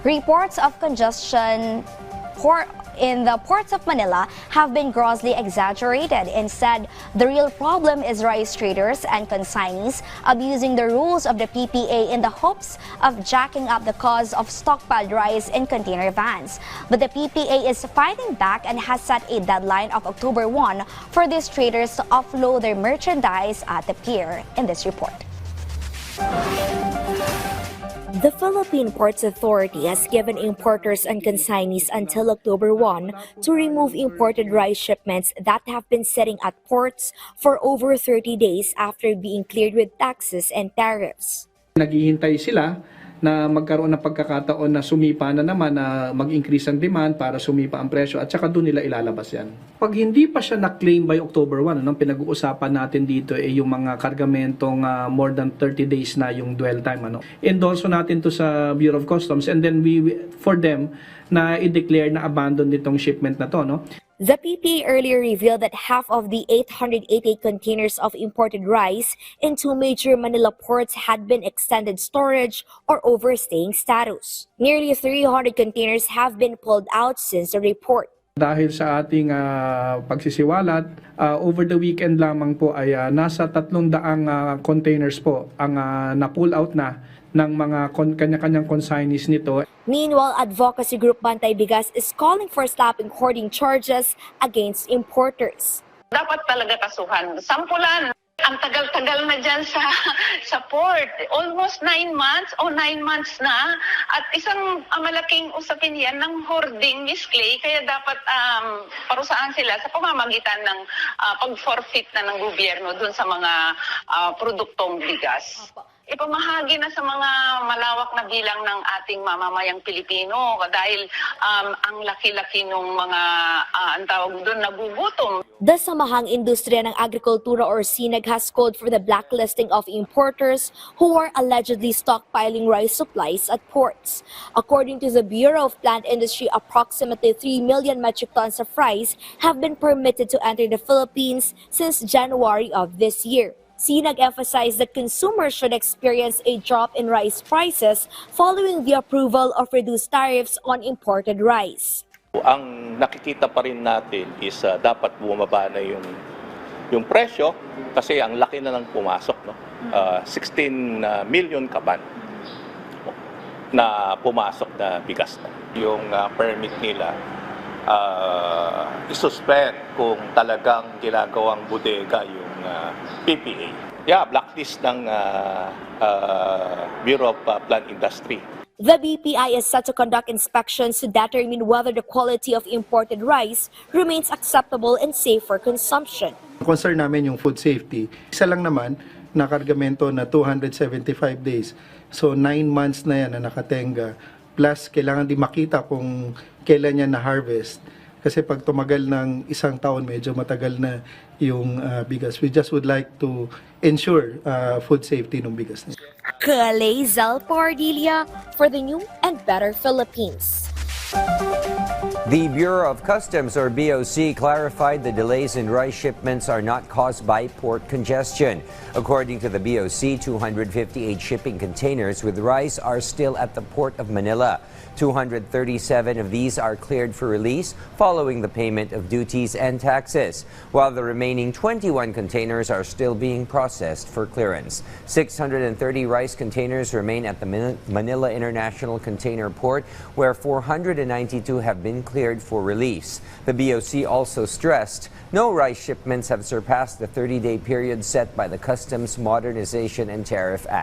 Reports of congestion in the ports of Manila have been grossly exaggerated. Instead, the real problem is rice traders and consignees abusing the rules of the PPA in the hopes of jacking up the cost of stockpiled rice in container vans. But the PPA is fighting back and has set a deadline of October 1 for these traders to offload their merchandise at the pier. In this report. The Philippine Ports Authority has given importers and consignees until October 1 to remove imported rice shipments that have been sitting at ports for over 30 days after being cleared with taxes and tariffs. Naghihintay sila na magkaroon ng pagkakataon na sumipa na naman, na mag-increase ang demand para sumipa ang presyo at saka doon nila ilalabas yan. Pag hindi pa siya na-claim by October 1, pinag-uusapan natin dito ay yung mga kargamentong more than 30 days na yung dwell time. Endorso natin to sa Bureau of Customs and then for them na i-declare na abandon nitong shipment na to. The PPA earlier revealed that half of the 888 containers of imported rice in two major Manila ports had been extended storage or overstaying status. Nearly 300 containers have been pulled out since the report. Dahil sa ating pagsisiwalat, over the weekend lamang po ay nasa 300 containers po ang na-pull out na ng mga kanya-kanyang consignees nito. Meanwhile, advocacy group Bantay Bigas is calling for slapping hoarding charges against importers. Dapat talaga kasuhan. Sampulan, ang tagal-tagal na dyan sa port. Almost 9 months o 9 months na. At isang malaking usapin yan ng hoarding, Miss Clay. Kaya dapat parusahan sila sa pamamagitan ng pag-forfeit na ng gobyerno dun sa mga produktong bigas. Ipamahagi na sa mga malawak na bilang ng ating mamamayang Pilipino dahil ang laki-laki ng mga ang tawag doon, nagugutom. The Samahang Industriya ng Agrikultura or SINAG has called for the blacklisting of importers who are allegedly stockpiling rice supplies at ports. According to the Bureau of Plant Industry, approximately 3 million metric tons of rice have been permitted to enter the Philippines since January of this year. SINAG emphasized that consumers should experience a drop in rice prices following the approval of reduced tariffs on imported rice. Ang nakikita pa rin natin is dapat bumaba na yung presyo kasi ang laki na lang pumasok. 16 million kaban na pumasok na bigas na. Yung permit nila isuspend kung talagang ginagawang bodega yung PPA. Blacklist ng Bureau of Plant Industry. The BPI is set to conduct inspections to determine whether the quality of imported rice remains acceptable and safe for consumption. Concern namin yung food safety. Isa lang naman na kargamento na 275 days. So 9 months na yan na nakatenga. Plus kailangan din makita kung kailan yan na-harvest. Kasi pag tumagal ng isang taon, medyo matagal na yung bigas. We just would like to ensure food safety ng bigas. Kalay Zalpardilia for the New and Better Philippines. The Bureau of Customs, or BOC, clarified the delays in rice shipments are not caused by port congestion. According to the BOC, 258 shipping containers with rice are still at the Port of Manila. 237 of these are cleared for release following the payment of duties and taxes, while the remaining 21 containers are still being processed for clearance. 630 rice containers remain at the Manila International Container Port, where 492 have been cleared for release. The BOC also stressed no rice shipments have surpassed the 30-day period set by the Customs Modernization and Tariff Act.